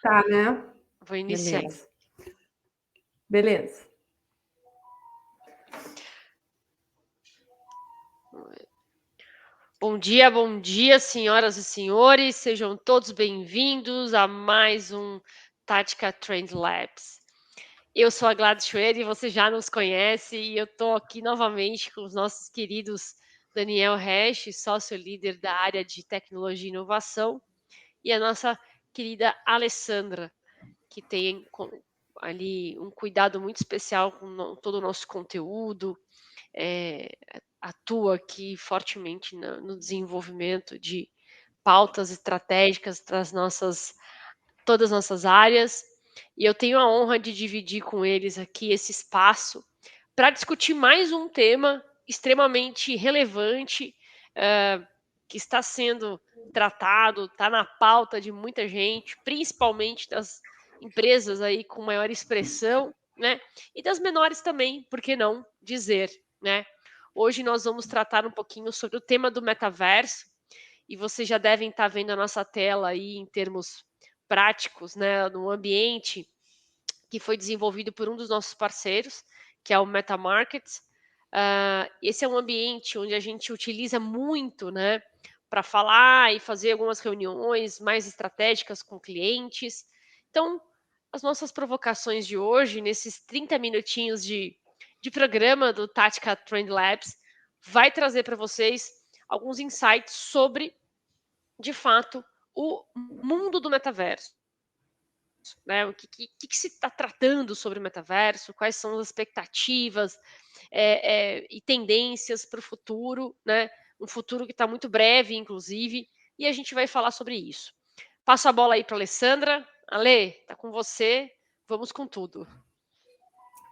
Tá, né? Vou iniciar. Beleza. Beleza. Bom dia, senhoras e senhores. Sejam todos bem-vindos a mais um Tática Trend Labs. Eu sou a Gladys Schroeder e você já nos conhece e eu estou aqui novamente com os nossos queridos Daniel Resch, sócio-líder da área de tecnologia e inovação, e a nossa querida Alessandra, que tem ali um cuidado muito especial com todo o nosso conteúdo, é, atua aqui fortemente no desenvolvimento de pautas estratégicas das todas as nossas áreas. E eu tenho a honra de dividir com eles aqui esse espaço para discutir mais um tema extremamente relevante, que está sendo tratado, está na pauta de muita gente, principalmente das empresas aí com maior expressão, né? E das menores também, por que não dizer, né? Hoje nós vamos tratar um pouquinho sobre o tema do metaverso, e vocês já devem estar vendo a nossa tela aí em termos práticos, né? No ambiente que foi desenvolvido por um dos nossos parceiros, que é o MetaMarkets. Esse é um ambiente onde a gente utiliza muito, né, para falar e fazer algumas reuniões mais estratégicas com clientes. Então, as nossas provocações de hoje, nesses 30 minutinhos de programa do Tática Trend Labs, vai trazer para vocês alguns insights sobre, de fato, o mundo do metaverso, né? O que se está tratando sobre o metaverso, quais são as expectativas e tendências para o futuro, né? Um futuro que está muito breve, inclusive, e a gente vai falar sobre isso. Passo a bola aí para a Alessandra. Ale, está com você, vamos com tudo.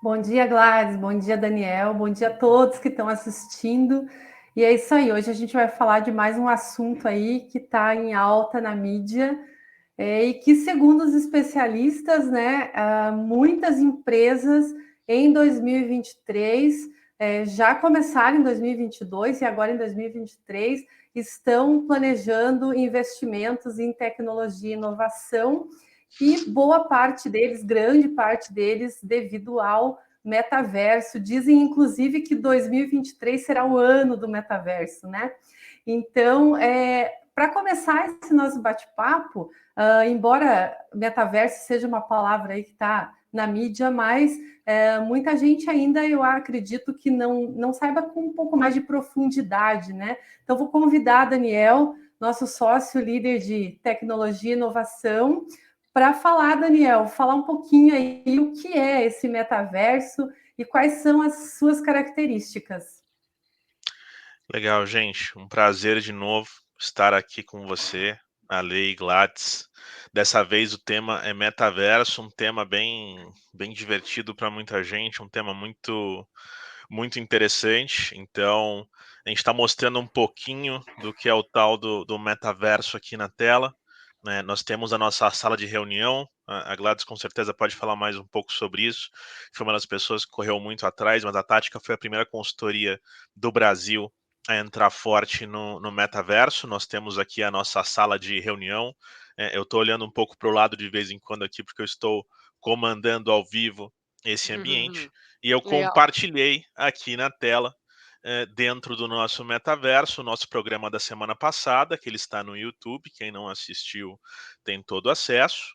Bom dia, Gladys. Bom dia, Daniel. Bom dia a todos que estão assistindo. E é isso aí. Hoje a gente vai falar de mais um assunto aí que está em alta na mídia e que, segundo os especialistas, né, muitas empresas em 2023 já começaram em 2022 e agora em 2023 estão planejando investimentos em tecnologia e inovação. E boa parte deles, grande parte deles, devido ao metaverso. Dizem, inclusive, que 2023 será o ano do metaverso, né? Então, para começar esse nosso bate-papo, embora metaverso seja uma palavra aí que está na mídia, mas muita gente ainda, eu acredito, que não saiba com um pouco mais de profundidade, né? Então, vou convidar a Daniel, nosso sócio líder de tecnologia e inovação, para falar, Daniel, falar um pouquinho aí o que é esse metaverso e quais são as suas características. Legal, gente. Um prazer de novo estar aqui com você, Ale e Gladys. Dessa vez o tema é metaverso, um tema bem divertido para muita gente, um tema muito interessante. Então, a gente está mostrando um pouquinho do que é o tal do metaverso aqui na tela. Né? Nós temos a nossa sala de reunião. A Gladys com certeza pode falar mais um pouco sobre isso. Foi uma das pessoas que correu muito atrás, mas a Tática foi a primeira consultoria do Brasil a entrar forte no metaverso. Nós temos aqui a nossa sala de reunião. Eu estou olhando um pouco para o lado de vez em quando aqui, porque eu estou comandando ao vivo esse ambiente. E eu Legal. compartilhei aqui na tela, dentro do nosso metaverso, o nosso programa da semana passada, que ele está no YouTube. Quem não assistiu tem todo acesso.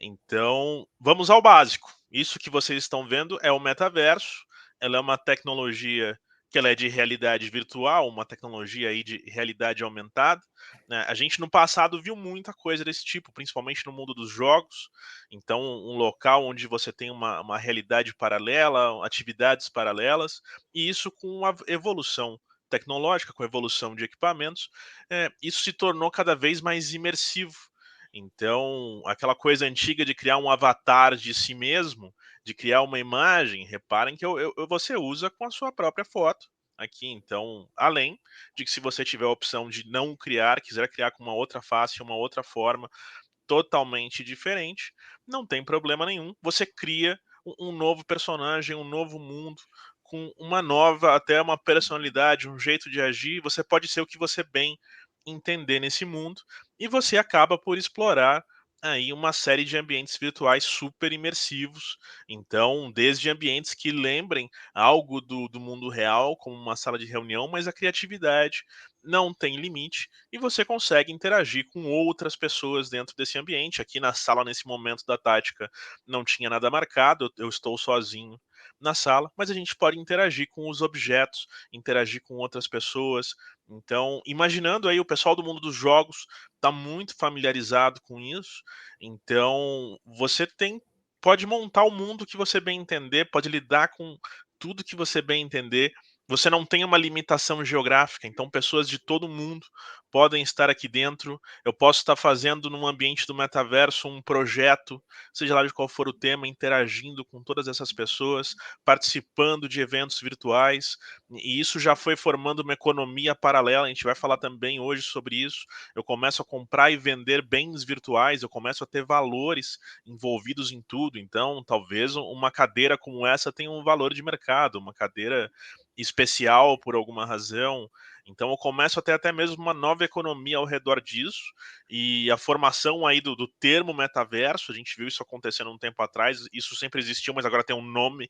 Então, vamos ao básico. Isso que vocês estão vendo é o metaverso. Ela é uma tecnologia que ela é de realidade virtual, uma tecnologia aí de realidade aumentada. Né? A gente no passado viu muita coisa desse tipo, principalmente no mundo dos jogos. Então, um local onde você tem uma realidade paralela, atividades paralelas, e isso com a evolução tecnológica, com a evolução de equipamentos, isso se tornou cada vez mais imersivo. Então, aquela coisa antiga de criar um avatar de si mesmo, de criar uma imagem, reparem que você usa com a sua própria foto aqui. Então, além de que se você tiver a opção de não criar, quiser criar com uma outra face, uma outra forma, totalmente diferente, não tem problema nenhum. Você cria um novo personagem, um novo mundo, com uma nova, até uma personalidade, um jeito de agir. Você pode ser o que você bem entender nesse mundo, e você acaba por explorar aí uma série de ambientes virtuais super imersivos. Então, desde ambientes que lembrem algo do mundo real, como uma sala de reunião, mas a criatividade não tem limite e você consegue interagir com outras pessoas dentro desse ambiente. Aqui na sala, nesse momento da tática, não tinha nada marcado, eu estou sozinho na sala, mas a gente pode interagir com os objetos, interagir com outras pessoas. Então, imaginando aí o pessoal do mundo dos jogos está muito familiarizado com isso, então você pode montar o mundo que você bem entender, pode lidar com tudo que você bem entender. Você não tem uma limitação geográfica, então pessoas de todo mundo podem estar aqui dentro. Eu posso estar fazendo num ambiente do metaverso um projeto, seja lá de qual for o tema, interagindo com todas essas pessoas, participando de eventos virtuais, e isso já foi formando uma economia paralela. A gente vai falar também hoje sobre isso. Eu começo a comprar e vender bens virtuais, eu começo a ter valores envolvidos em tudo. Então, talvez uma cadeira como essa tenha um valor de mercado, uma cadeira especial por alguma razão. Então, eu começo a ter até mesmo uma nova economia ao redor disso, e a formação aí do termo metaverso, a gente viu isso acontecendo um tempo atrás, isso sempre existiu, mas agora tem um nome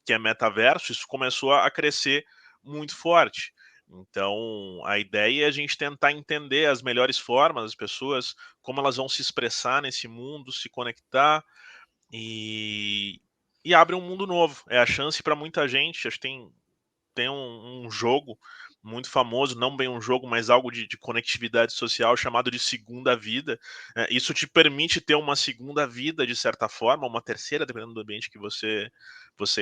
que é metaverso, isso começou a crescer muito forte. Então, a ideia é a gente tentar entender as melhores formas das pessoas, como elas vão se expressar nesse mundo, se conectar, e, e abre um mundo novo. É a chance para muita gente. Acho que tem um jogo muito famoso, não bem um jogo, mas algo de conectividade social chamado de Segunda Vida. Isso te permite ter uma segunda vida, de certa forma, uma terceira, dependendo do ambiente que você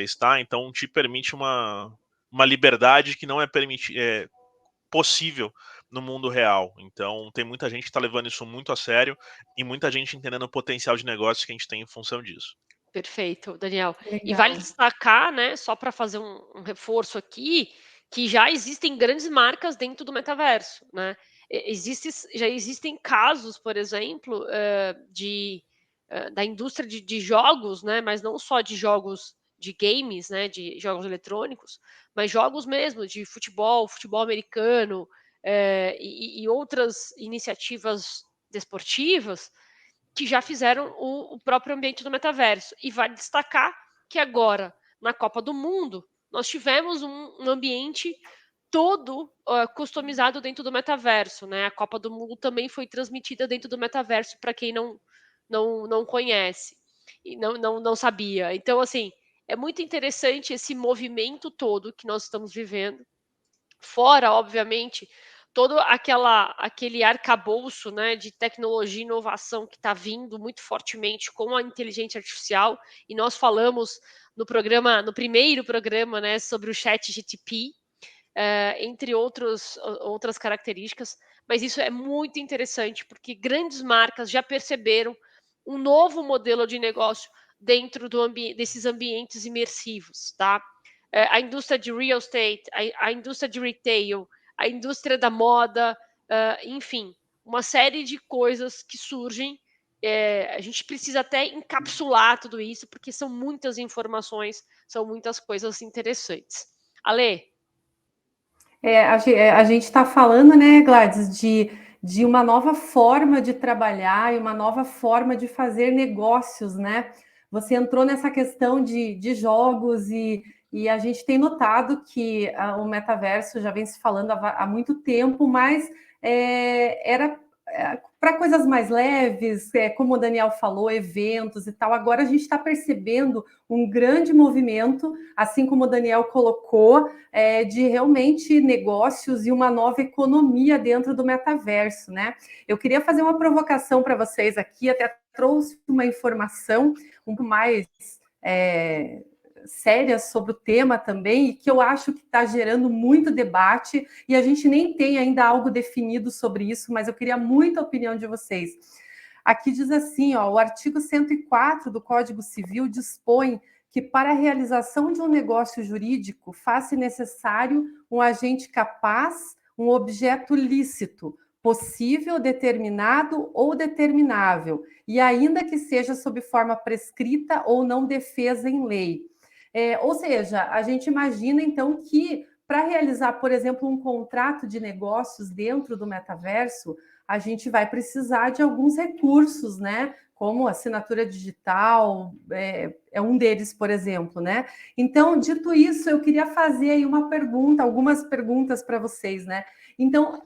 está. Então, te permite uma liberdade que não é possível no mundo real. Então, tem muita gente que está levando isso muito a sério e muita gente entendendo o potencial de negócio que a gente tem em função disso. Perfeito, Daniel. E vale Legal. destacar, né, só para fazer um reforço aqui, que já existem grandes marcas dentro do metaverso, né? Já existem casos, por exemplo, da indústria de jogos, né, mas não só de jogos de games, né, de jogos eletrônicos, mas jogos mesmo de futebol, futebol americano, e outras iniciativas desportivas que já fizeram o próprio ambiente do metaverso. E vale destacar que agora, na Copa do Mundo, nós tivemos um ambiente todo customizado dentro do metaverso, né? A Copa do Mundo também foi transmitida dentro do metaverso, para quem não conhece e não sabia. Então, assim, é muito interessante esse movimento todo que nós estamos vivendo. Fora, obviamente, todo aquele arcabouço, né, de tecnologia e inovação que está vindo muito fortemente com a inteligência artificial, e nós falamos no primeiro programa, né, sobre o chat GTP, entre outras características, mas isso é muito interessante, porque grandes marcas já perceberam um novo modelo de negócio dentro desses ambientes imersivos, tá? A indústria de real estate, a indústria de retail, a indústria da moda, enfim, uma série de coisas que surgem. A gente precisa até encapsular tudo isso, porque são muitas informações, são muitas coisas interessantes. Ale, A gente está falando, né, Gladys, de uma nova forma de trabalhar e uma nova forma de fazer negócios, né? Você entrou nessa questão de jogos e a gente tem notado que o metaverso já vem se falando há muito tempo, mas era para coisas mais leves, como o Daniel falou, eventos e tal. Agora a gente está percebendo um grande movimento, assim como o Daniel colocou, de realmente negócios e uma nova economia dentro do metaverso, né? Eu queria fazer uma provocação para vocês aqui, até trouxe uma informação um pouco mais séria sobre o tema também, e que eu acho que está gerando muito debate, e a gente nem tem ainda algo definido sobre isso, mas eu queria muito a opinião de vocês. Aqui diz assim, ó, o artigo 104 do Código Civil dispõe que para a realização de um negócio jurídico faz-se necessário um agente capaz, um objeto lícito, possível, determinado ou determinável, e ainda que seja sob forma prescrita ou não defesa em lei. Ou seja, a gente imagina então que para realizar, por exemplo, um contrato de negócios dentro do metaverso, a gente vai precisar de alguns recursos, né? Como assinatura digital, é um deles, por exemplo, né? Então, dito isso, eu queria fazer aí uma pergunta, algumas perguntas para vocês, né? Então,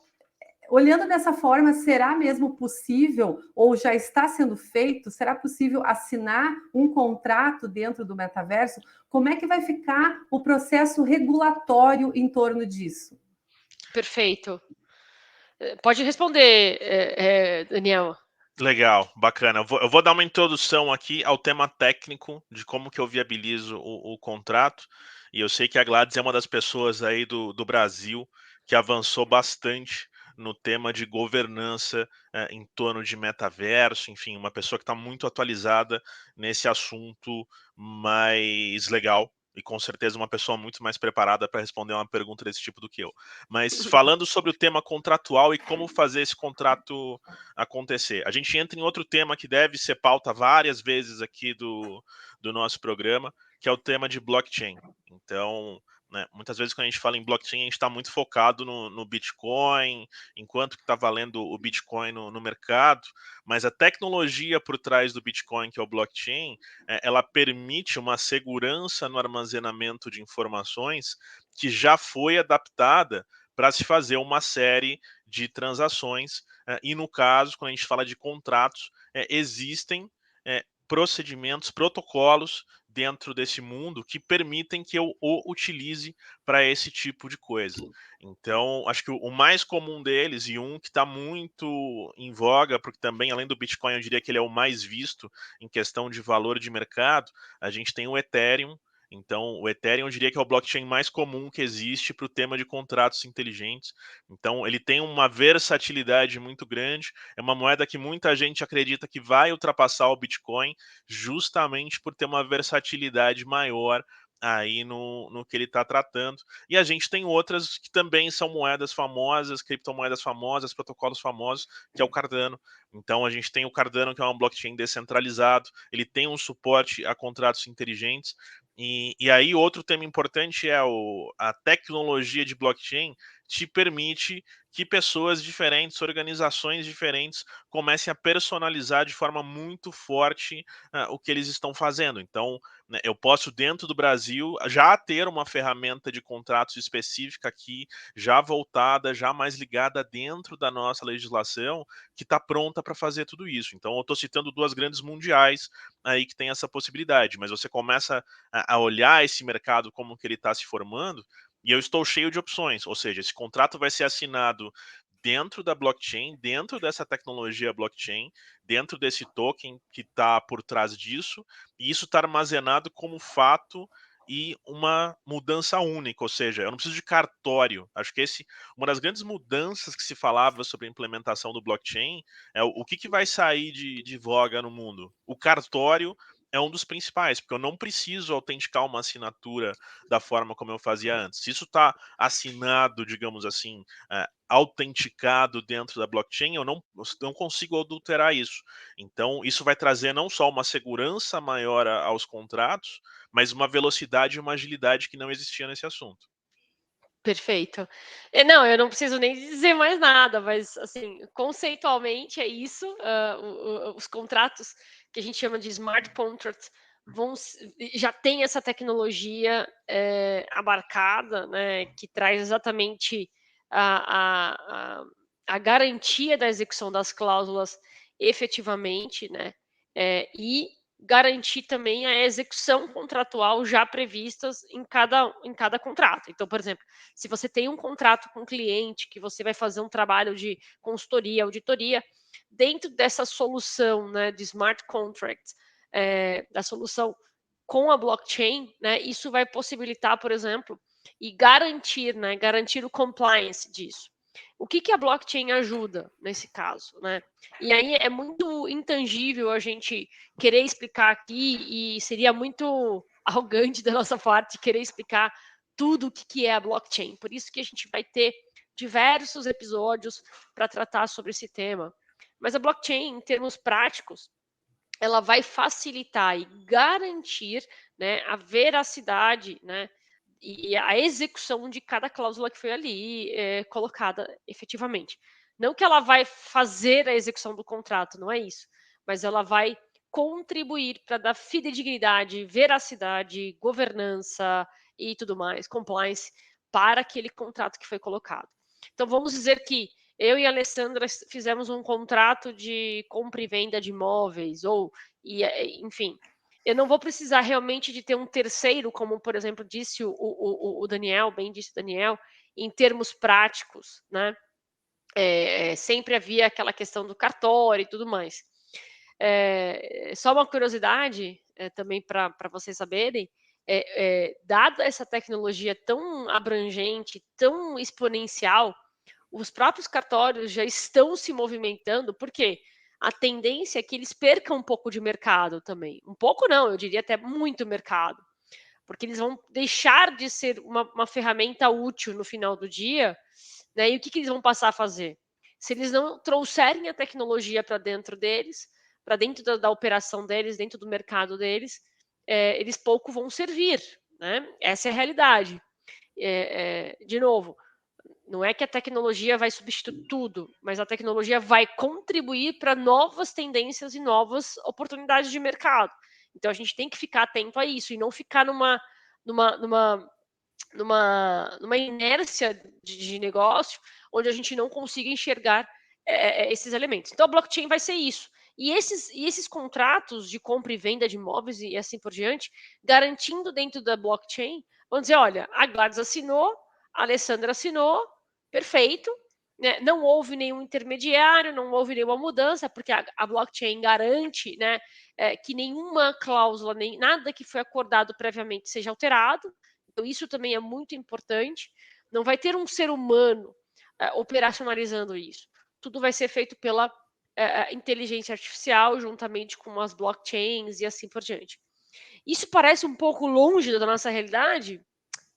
olhando dessa forma, será mesmo possível, ou já está sendo feito, será possível assinar um contrato dentro do metaverso? Como é que vai ficar o processo regulatório em torno disso? Perfeito. Pode responder, Daniel. Legal, bacana. Eu vou dar uma introdução aqui ao tema técnico de como que eu viabilizo o contrato. E eu sei que a Gladys é uma das pessoas aí do Brasil que avançou bastante no tema de governança em torno de metaverso, enfim, uma pessoa que está muito atualizada nesse assunto mais legal. E com certeza uma pessoa muito mais preparada para responder uma pergunta desse tipo do que eu. Mas falando sobre o tema contratual e como fazer esse contrato acontecer. A gente entra em outro tema que deve ser pauta várias vezes aqui do nosso programa, que é o tema de blockchain. Então, né, muitas vezes quando a gente fala em blockchain, a gente está muito focado no Bitcoin, enquanto que está valendo o Bitcoin no mercado, mas a tecnologia por trás do Bitcoin, que é o blockchain, ela permite uma segurança no armazenamento de informações que já foi adaptada para se fazer uma série de transações. E no caso, quando a gente fala de contratos, existem procedimentos, protocolos dentro desse mundo que permitem que eu o utilize para esse tipo de coisa. Então, acho que o mais comum deles, e um que está muito em voga, porque também, além do Bitcoin, eu diria que ele é o mais visto em questão de valor de mercado, a gente tem o Ethereum. Então, o Ethereum eu diria que é o blockchain mais comum que existe para o tema de contratos inteligentes. Então, ele tem uma versatilidade muito grande. É uma moeda que muita gente acredita que vai ultrapassar o Bitcoin, justamente por ter uma versatilidade maior aí no que ele está tratando. E a gente tem outras que também são moedas famosas, criptomoedas famosas, protocolos famosos, que é o Cardano. Então a gente tem o Cardano, que é um blockchain descentralizado, ele tem um suporte a contratos inteligentes. E aí outro tema importante é a tecnologia de blockchain te permite que pessoas diferentes, organizações diferentes, comecem a personalizar de forma muito forte o que eles estão fazendo. Então, né, eu posso, dentro do Brasil, já ter uma ferramenta de contratos específica aqui, já voltada, já mais ligada dentro da nossa legislação, que está pronta para fazer tudo isso. Então, eu estou citando duas grandes mundiais aí que tem essa possibilidade, mas você começa a olhar esse mercado como que ele está se formando, e eu estou cheio de opções, ou seja, esse contrato vai ser assinado dentro da blockchain, dentro dessa tecnologia blockchain, dentro desse token que está por trás disso, e isso está armazenado como fato e uma mudança única, ou seja, eu não preciso de cartório. Acho que uma das grandes mudanças que se falava sobre a implementação do blockchain é o que vai sair de voga no mundo. O cartório é um dos principais, porque eu não preciso autenticar uma assinatura da forma como eu fazia antes. Se isso está assinado, digamos assim, autenticado dentro da blockchain, eu não consigo adulterar isso. Então, isso vai trazer não só uma segurança maior aos contratos, mas uma velocidade e uma agilidade que não existia nesse assunto. Perfeito. Não, eu não preciso nem dizer mais nada, mas, assim, conceitualmente é isso. Os contratos que a gente chama de smart contracts já tem essa tecnologia abarcada, né, que traz exatamente a, a, a, a garantia da execução das cláusulas efetivamente, né, e garantir também a execução contratual já previstas em cada contrato. Então, por exemplo, se você tem um contrato com um cliente que você vai fazer um trabalho de consultoria, auditoria, dentro dessa solução, né, de smart contracts, da solução com a blockchain, né, isso vai possibilitar, por exemplo, e garantir, né, garantir o compliance disso. O que a blockchain ajuda nesse caso, né? E aí é muito intangível a gente querer explicar aqui e seria muito arrogante da nossa parte querer explicar tudo o que é a blockchain. Por isso que a gente vai ter diversos episódios para tratar sobre esse tema. Mas a blockchain, em termos práticos, ela vai facilitar e garantir, né, a veracidade, né, e a execução de cada cláusula que foi ali colocada efetivamente. Não que ela vai fazer a execução do contrato, não é isso, mas ela vai contribuir para dar fidedignidade, veracidade, governança e tudo mais, compliance, para aquele contrato que foi colocado. Então, vamos dizer que eu e a Alessandra fizemos um contrato de compra e venda de imóveis, enfim, eu não vou precisar realmente de ter um terceiro, como, por exemplo, disse o Daniel, bem disse o Daniel, em termos práticos, né? Sempre havia aquela questão do cartório e tudo mais. Só uma curiosidade, também para vocês saberem, dada essa tecnologia tão abrangente, tão exponencial, os próprios cartórios já estão se movimentando, porque a tendência é que eles percam um pouco de mercado também. Um pouco não, eu diria até muito mercado. Porque eles vão deixar de ser uma ferramenta útil no final do dia, né? E o que eles vão passar a fazer? Se eles não trouxerem a tecnologia para dentro deles, para dentro da operação deles, dentro do mercado deles, eles pouco vão servir, né? Essa é a realidade. De novo, não é que a tecnologia vai substituir tudo, mas a tecnologia vai contribuir para novas tendências e novas oportunidades de mercado. Então a gente tem que ficar atento a isso e não ficar numa inércia de negócio onde a gente não consiga enxergar esses elementos. Então a blockchain vai ser isso. E esses contratos de compra e venda de imóveis e assim por diante, garantindo dentro da blockchain, vamos dizer, olha, a Gladys assinou, a Alessandra assinou, perfeito, né? Não houve nenhum intermediário, não houve nenhuma mudança, porque a blockchain garante, né, que nenhuma cláusula, nem nada que foi acordado previamente seja alterado. Então, isso também é muito importante. Não vai ter um ser humano operacionalizando isso. Tudo vai ser feito pela inteligência artificial, juntamente com as blockchains e assim por diante. Isso parece um pouco longe da nossa realidade?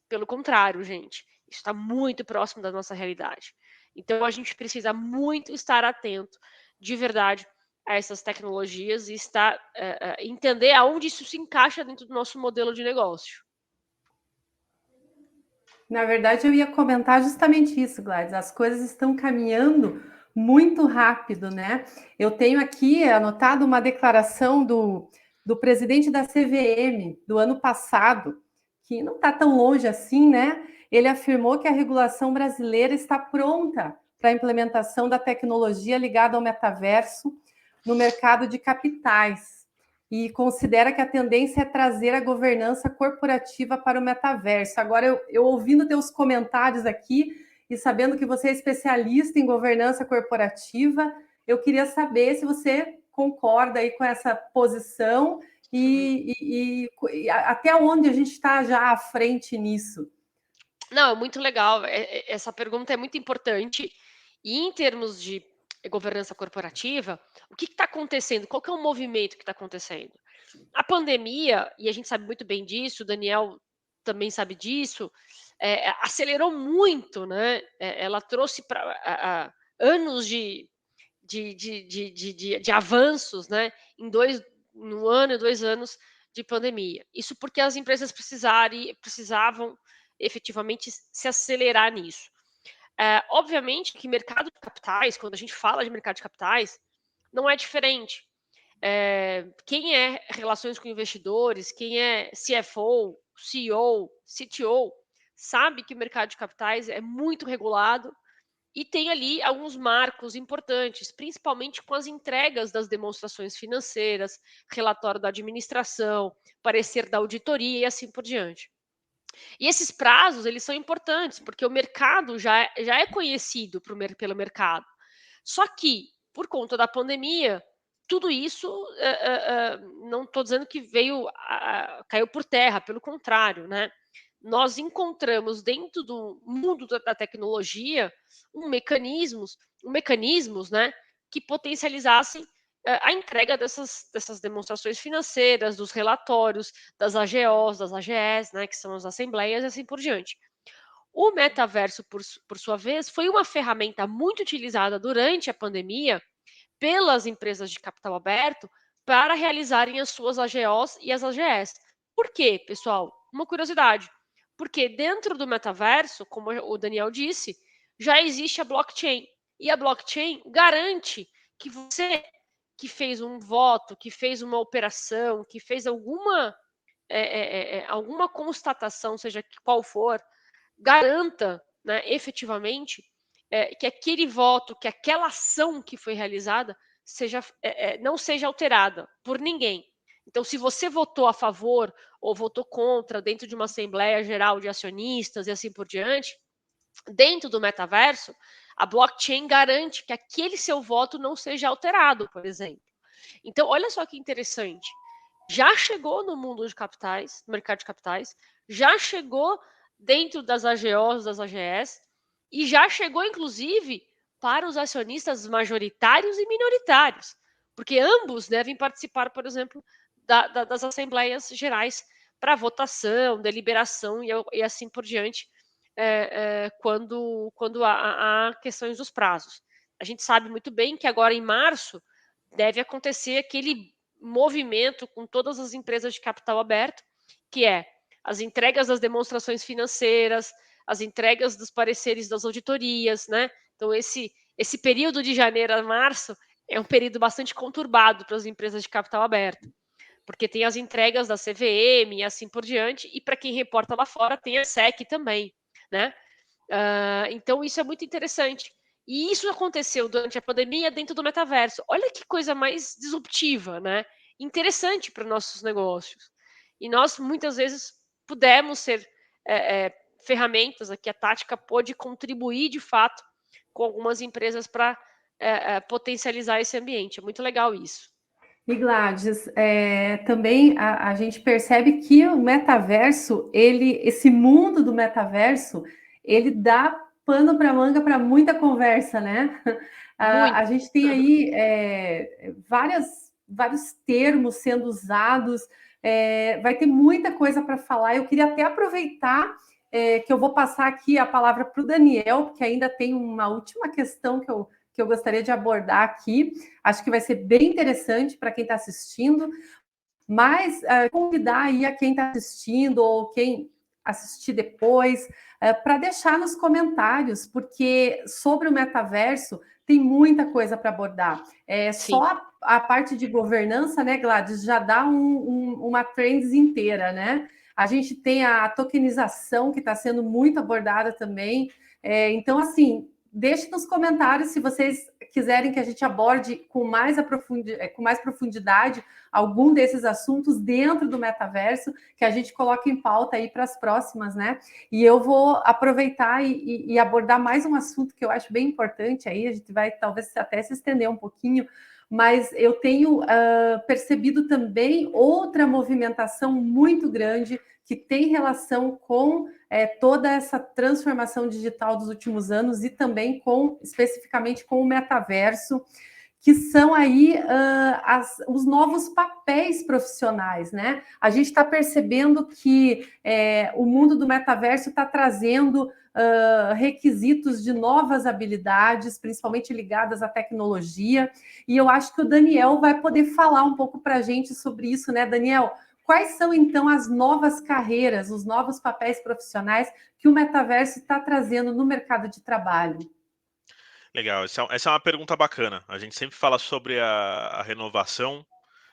Pelo contrário, gente. Isso está muito próximo da nossa realidade. Então, a gente precisa muito estar atento, de verdade, a essas tecnologias e entender aonde isso se encaixa dentro do nosso modelo de negócio. Na verdade, eu ia comentar justamente isso, Gladys. As coisas estão caminhando muito rápido, né? Eu tenho aqui anotado uma declaração do presidente da CVM do ano passado, que não está tão longe assim, né? Ele afirmou que a regulação brasileira está pronta para a implementação da tecnologia ligada ao metaverso no mercado de capitais e considera que a tendência é trazer a governança corporativa para o metaverso. Agora, eu ouvindo teus comentários aqui e sabendo que você é especialista em governança corporativa, eu queria saber se você concorda aí com essa posição e até onde a gente está já à frente nisso. Não, é muito legal. Essa pergunta é muito importante. E em termos de governança corporativa, o que está acontecendo? Qual que é o movimento que está acontecendo? A pandemia, e a gente sabe muito bem disso, o Daniel também sabe disso, acelerou muito, né? Ela trouxe para anos de avanços, né? No ano e 2 anos de pandemia. Isso porque as empresas precisavam efetivamente se acelerar nisso. Obviamente que mercado de capitais, quando a gente fala de mercado de capitais, não é diferente. Quem é relações com investidores, quem é CFO, CEO, CTO, sabe que o mercado de capitais é muito regulado e tem ali alguns marcos importantes, principalmente com as entregas das demonstrações financeiras, relatório da administração, parecer da auditoria e assim por diante. E esses prazos, eles são importantes, porque o mercado já é conhecido pelo mercado. Só que, por conta da pandemia, tudo isso, não estou dizendo que caiu por terra, pelo contrário, né? Nós encontramos dentro do mundo da tecnologia mecanismos, né, que potencializassem a entrega dessas demonstrações financeiras, dos relatórios, das AGOs, das AGS, né, que são as assembleias e assim por diante. O metaverso, por sua vez, foi uma ferramenta muito utilizada durante a pandemia pelas empresas de capital aberto para realizarem as suas AGOs e as AGS. Por quê, pessoal? Uma curiosidade. Porque dentro do metaverso, como o Daniel disse, já existe a blockchain. E a blockchain garante que você que fez um voto, que fez uma operação, que fez alguma constatação, seja qual for, garanta, né, efetivamente, que aquele voto, que aquela ação que foi realizada não seja alterada por ninguém. Então, se você votou a favor ou votou contra dentro de uma Assembleia Geral de Acionistas e assim por diante, dentro do metaverso, a blockchain garante que aquele seu voto não seja alterado, por exemplo. Então, olha só que interessante. Já chegou no mundo de capitais, no mercado de capitais, já chegou dentro das AGOs, das AGS, e já chegou, inclusive, para os acionistas majoritários e minoritários, porque ambos devem participar, por exemplo, das assembleias gerais para votação, deliberação e assim por diante, quando há questões dos prazos. A gente sabe muito bem que agora, em março, deve acontecer aquele movimento com todas as empresas de capital aberto, que é as entregas das demonstrações financeiras, as entregas dos pareceres das auditorias, né? Então, esse período de janeiro a março é um período bastante conturbado para as empresas de capital aberto, porque tem as entregas da CVM e assim por diante, e para quem reporta lá fora tem a SEC também, né? Então, isso é muito interessante. E isso aconteceu durante a pandemia dentro do metaverso. Olha que coisa mais disruptiva, né? Interessante para nossos negócios. E nós, muitas vezes, pudemos ser ferramentas, aqui a Tática pôde contribuir, de fato, com algumas empresas para potencializar esse ambiente. É muito legal isso. E Gladys, também a gente percebe que o metaverso, esse mundo do metaverso, ele dá pano para manga para muita conversa, né? A gente tem aí vários termos sendo usados, vai ter muita coisa para falar. Eu queria até aproveitar que eu vou passar aqui a palavra para o Daniel, porque ainda tem uma última questão que eu gostaria de abordar aqui. Acho que vai ser bem interessante para quem está assistindo, mas convidar aí a quem está assistindo ou quem assistir depois para deixar nos comentários, porque sobre o metaverso tem muita coisa para abordar. Só a parte de governança, né, Gladys, já dá uma trends inteira, né? A gente tem a tokenização que está sendo muito abordada também. Então, assim, deixe nos comentários se vocês quiserem que a gente aborde com mais profundidade algum desses assuntos dentro do metaverso, que a gente coloque em pauta aí para as próximas, né? E eu vou aproveitar e abordar mais um assunto que eu acho bem importante aí, a gente vai talvez até se estender um pouquinho, mas eu tenho percebido também outra movimentação muito grande que tem relação com toda essa transformação digital dos últimos anos e também especificamente com o metaverso, que são aí os novos papéis profissionais, né? A gente está percebendo que o mundo do metaverso está trazendo requisitos de novas habilidades, principalmente ligadas à tecnologia, e eu acho que o Daniel vai poder falar um pouco para a gente sobre isso, né, Daniel? Quais são, então, as novas carreiras, os novos papéis profissionais que o metaverso está trazendo no mercado de trabalho? Legal, essa é uma pergunta bacana. A gente sempre fala sobre a renovação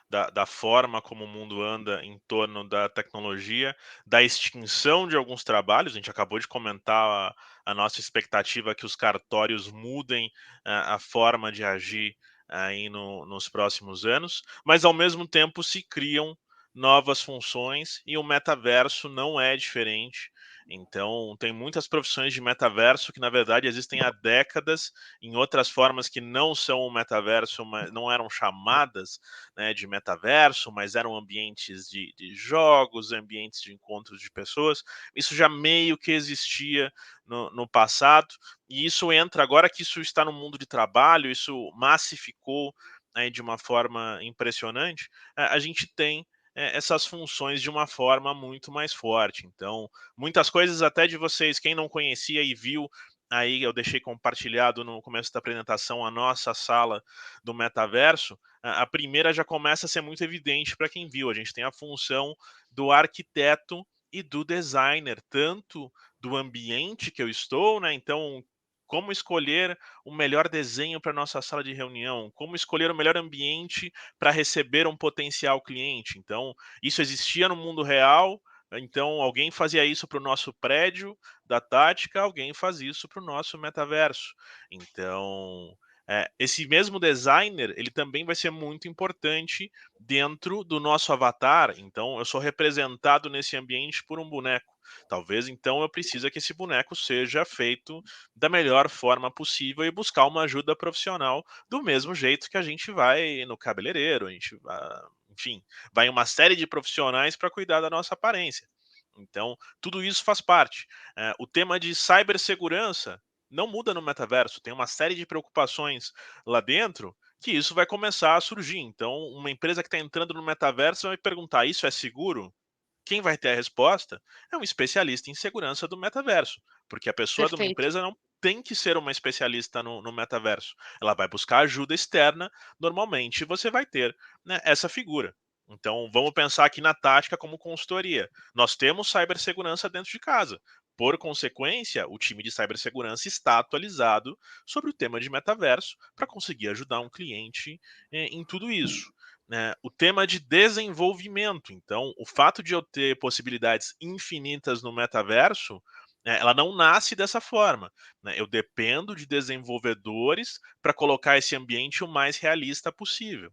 da forma como o mundo anda em torno da tecnologia, da extinção de alguns trabalhos. A gente acabou de comentar a nossa expectativa que os cartórios mudem a forma de agir aí nos próximos anos, mas ao mesmo tempo se criam novas funções e o metaverso não é diferente. Então, tem muitas profissões de metaverso que, na verdade, existem há décadas, em outras formas que não são o metaverso, mas não eram chamadas, né, de metaverso, mas eram ambientes de jogos, ambientes de encontros de pessoas. Isso já meio que existia no passado, e isso entra, agora que isso está no mundo de trabalho, isso massificou de uma forma impressionante, a gente tem essas funções de uma forma muito mais forte. Então, muitas coisas até de vocês, quem não conhecia e viu, aí eu deixei compartilhado no começo da apresentação a nossa sala do metaverso, a primeira já começa a ser muito evidente para quem viu. A gente tem a função do arquiteto e do designer, tanto do ambiente que eu estou, né? Então, como escolher o melhor desenho para nossa sala de reunião, como escolher o melhor ambiente para receber um potencial cliente. Então, isso existia no mundo real, então alguém fazia isso para o nosso prédio da Tática, alguém faz isso para o nosso metaverso. Então, esse mesmo designer, ele também vai ser muito importante dentro do nosso avatar. Então, eu sou representado nesse ambiente por um boneco. Talvez então eu precise que esse boneco seja feito da melhor forma possível e buscar uma ajuda profissional do mesmo jeito que a gente vai no cabeleireiro, a gente vai, enfim, vai em uma série de profissionais para cuidar da nossa aparência. Então, tudo isso faz parte. O tema de cibersegurança não muda no metaverso, tem uma série de preocupações lá dentro que isso vai começar a surgir. Então, uma empresa que está entrando no metaverso vai perguntar: isso é seguro? Quem vai ter a resposta é um especialista em segurança do metaverso, porque a pessoa de uma Perfeito. empresa não tem que ser uma especialista no metaverso. Ela vai buscar ajuda externa, normalmente você vai ter, né, essa figura. Então, vamos pensar aqui na Tática como consultoria. Nós temos cibersegurança dentro de casa. Por consequência, o time de cibersegurança está atualizado sobre o tema de metaverso para conseguir ajudar um cliente em tudo isso, né? O tema de desenvolvimento. Então, o fato de eu ter possibilidades infinitas no metaverso, né, ela não nasce dessa forma, né? Eu dependo de desenvolvedores para colocar esse ambiente o mais realista possível.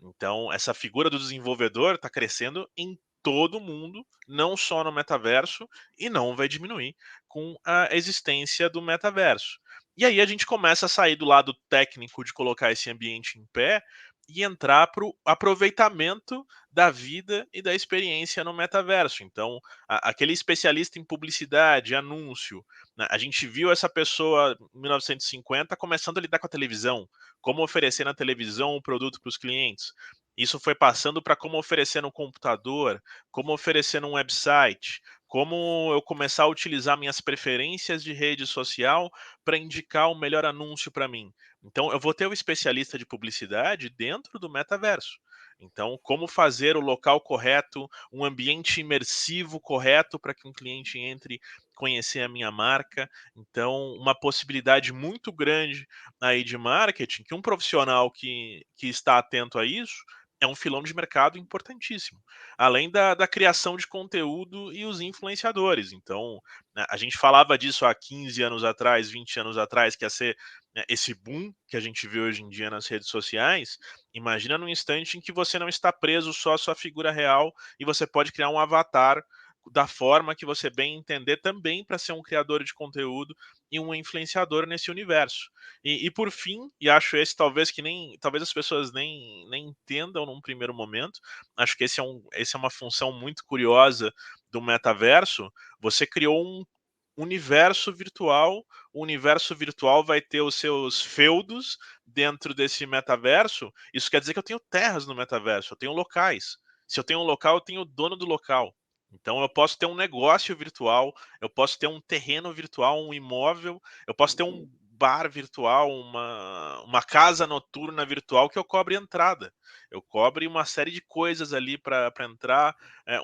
Então, essa figura do desenvolvedor está crescendo em todo mundo, não só no metaverso, e não vai diminuir com a existência do metaverso. E aí a gente começa a sair do lado técnico de colocar esse ambiente em pé e entrar para o aproveitamento da vida e da experiência no metaverso. Então, aquele especialista em publicidade, anúncio, né, a gente viu essa pessoa em 1950 começando a lidar com a televisão, como oferecer na televisão um produto para os clientes. Isso foi passando para como oferecer no computador, como oferecer num website, como eu começar a utilizar minhas preferências de rede social para indicar o melhor anúncio para mim. Então, eu vou ter o especialista de publicidade dentro do metaverso. Então, como fazer o local correto, um ambiente imersivo correto para que um cliente entre conhecer a minha marca. Então, uma possibilidade muito grande aí de marketing, que um profissional que está atento a isso é um filão de mercado importantíssimo. Além da criação de conteúdo e os influenciadores. Então, né, a gente falava disso há 15 anos atrás, 20 anos atrás, que ia ser, né, esse boom que a gente vê hoje em dia nas redes sociais. Imagina num instante em que você não está preso só à sua figura real e você pode criar um avatar da forma que você bem entender também para ser um criador de conteúdo e um influenciador nesse universo. E por fim, e acho esse talvez que nem talvez as pessoas nem entendam num primeiro momento, acho que esse é uma função muito curiosa do metaverso. Você criou um universo virtual, o universo virtual vai ter os seus feudos dentro desse metaverso. Isso quer dizer que eu tenho terras no metaverso, eu tenho locais. Se eu tenho um local, eu tenho o dono do local. Então eu posso ter um negócio virtual, eu posso ter um terreno virtual, um imóvel, eu posso ter um bar virtual, uma casa noturna virtual que eu cobre entrada. Eu cobre uma série de coisas ali para entrar,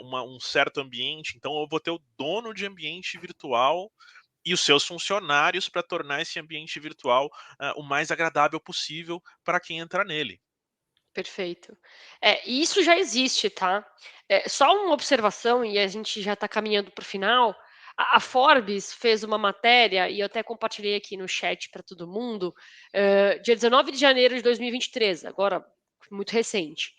um certo ambiente. Então eu vou ter o dono de ambiente virtual e os seus funcionários para tornar esse ambiente virtual o mais agradável possível para quem entrar nele. Perfeito. E isso já existe, tá? Só uma observação, e a gente já está caminhando para o final. A Forbes fez uma matéria, e eu até compartilhei aqui no chat para todo mundo, dia 19 de janeiro de 2023, agora muito recente.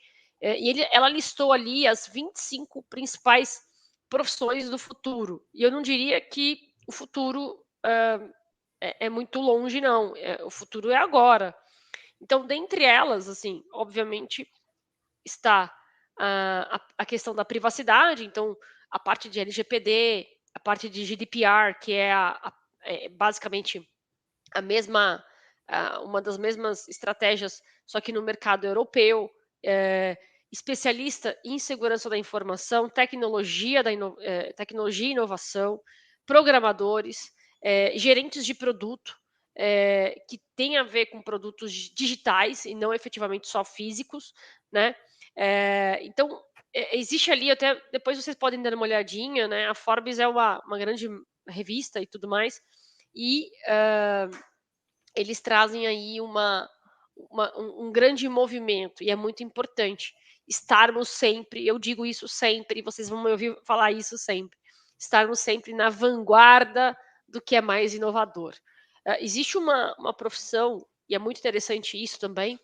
Ela listou ali as 25 principais profissões do futuro. E eu não diria que o futuro é muito longe, não. O futuro é agora. Então, dentre elas, assim, obviamente, está a questão da privacidade, então, a parte de LGPD, a parte de GDPR, que é basicamente a mesma, uma das mesmas estratégias, só que no mercado europeu, especialista em segurança da informação, tecnologia e inovação, programadores, gerentes de produto, que tem a ver com produtos digitais e não efetivamente só físicos, né? Então, existe ali, até depois vocês podem dar uma olhadinha, né? A Forbes é uma grande revista e tudo mais, e eles trazem aí um grande movimento, e é muito importante estarmos sempre, eu digo isso sempre, vocês vão me ouvir falar isso sempre, estarmos sempre na vanguarda do que é mais inovador. Existe uma profissão, e é muito interessante isso também,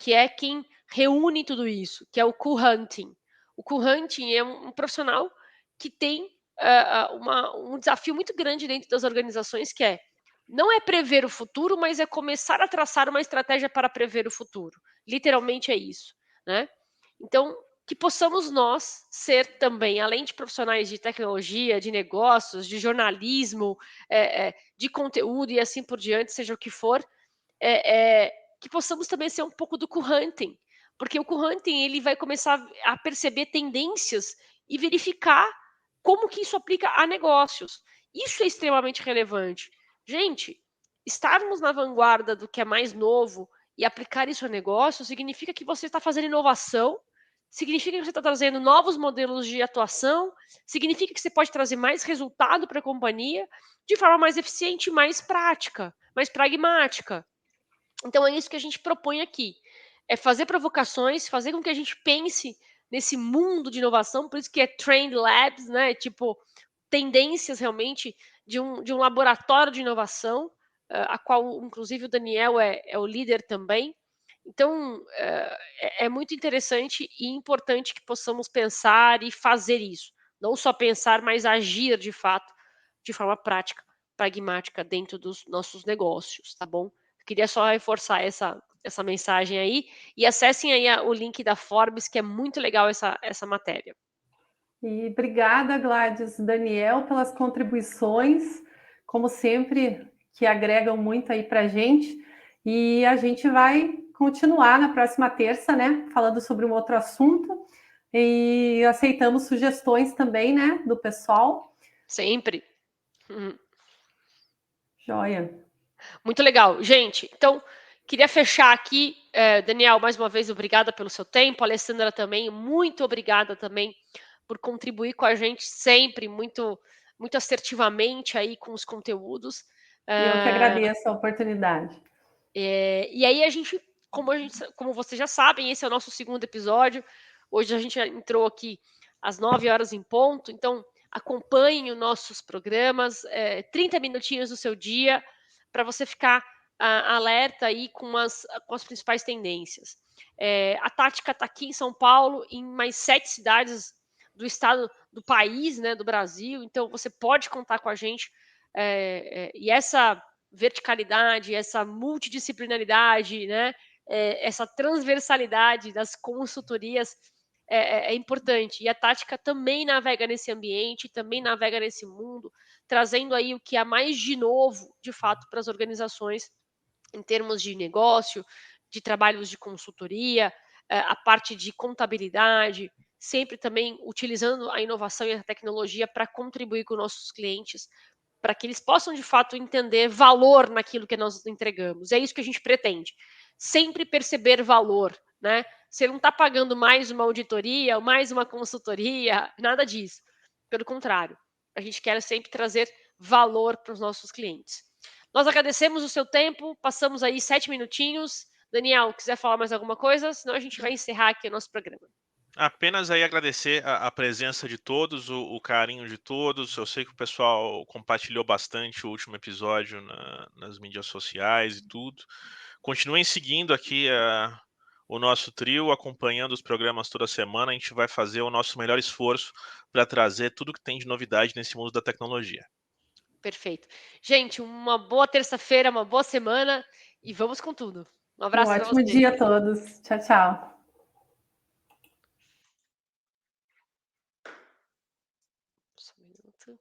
que é quem reúne tudo isso, que é o co-hunting. O co-hunting é um profissional que tem um desafio muito grande dentro das organizações, que não é prever o futuro, mas é começar a traçar uma estratégia para prever o futuro. Literalmente é isso, né? Então, que possamos nós ser também, além de profissionais de tecnologia, de negócios, de jornalismo, de conteúdo e assim por diante, seja o que for, que possamos também ser um pouco do co-hunting, porque o co-hunting ele vai começar a perceber tendências e verificar como que isso aplica a negócios. Isso é extremamente relevante. Gente, estarmos na vanguarda do que é mais novo e aplicar isso a negócio significa que você está fazendo inovação, significa que você está trazendo novos modelos de atuação, significa que você pode trazer mais resultado para a companhia de forma mais eficiente, mais prática, mais pragmática. Então é isso que a gente propõe aqui. É fazer provocações, fazer com que a gente pense nesse mundo de inovação, por isso que é Trend Labs, né? Tipo, tendências realmente de um laboratório de inovação, a qual, inclusive, o Daniel é o líder também. Então, é muito interessante e importante que possamos pensar e fazer isso. Não só pensar, mas agir de fato, de forma prática, pragmática, dentro dos nossos negócios, tá bom? Queria só reforçar essa mensagem aí. E acessem aí o link da Forbes, que é muito legal essa matéria. E obrigada, Gladys, Daniel, pelas contribuições, como sempre, que agregam muito aí para a gente. E a gente vai continuar na próxima terça, né, falando sobre um outro assunto. E aceitamos sugestões também, né, do pessoal. Sempre. Joia. Muito legal. Gente, então, queria fechar aqui. Daniel, mais uma vez, obrigada pelo seu tempo. Alessandra também, muito obrigada também por contribuir com a gente sempre, muito, muito assertivamente aí com os conteúdos. Eu que agradeço a oportunidade. E aí como vocês já sabem, esse é o nosso segundo episódio. Hoje a gente entrou aqui às 9 horas em ponto, então acompanhem os nossos programas, 30 minutinhos do seu dia, para você ficar alerta aí com as principais tendências. A Tática está aqui em São Paulo, em mais 7 cidades do estado, do país, né, do Brasil, então você pode contar com a gente. E essa verticalidade, essa multidisciplinaridade, né, essa transversalidade das consultorias é importante. E a Tática também navega nesse ambiente, também navega nesse mundo, trazendo aí o que há mais de novo, de fato, para as organizações, em termos de negócio, de trabalhos de consultoria, a parte de contabilidade, sempre também utilizando a inovação e a tecnologia para contribuir com nossos clientes, para que eles possam, de fato, entender valor naquilo que nós entregamos. É isso que a gente pretende. Sempre perceber valor, né? Você não está pagando mais uma auditoria, mais uma consultoria, nada disso. Pelo contrário, a gente quer sempre trazer valor para os nossos clientes. Nós agradecemos o seu tempo, passamos aí 7 minutinhos. Daniel, quiser falar mais alguma coisa? Senão a gente vai encerrar aqui o nosso programa. Apenas aí agradecer a presença de todos, o carinho de todos. Eu sei que o pessoal compartilhou bastante o último episódio nas mídias sociais e tudo. Continuem seguindo aqui o nosso trio, acompanhando os programas toda semana. A gente vai fazer o nosso melhor esforço para trazer tudo que tem de novidade nesse mundo da tecnologia. Perfeito. Gente, uma boa terça-feira, uma boa semana e vamos com tudo. Um Um abraço para ótimo vocês. dia a todos. Tchau, tchau. Só um minuto.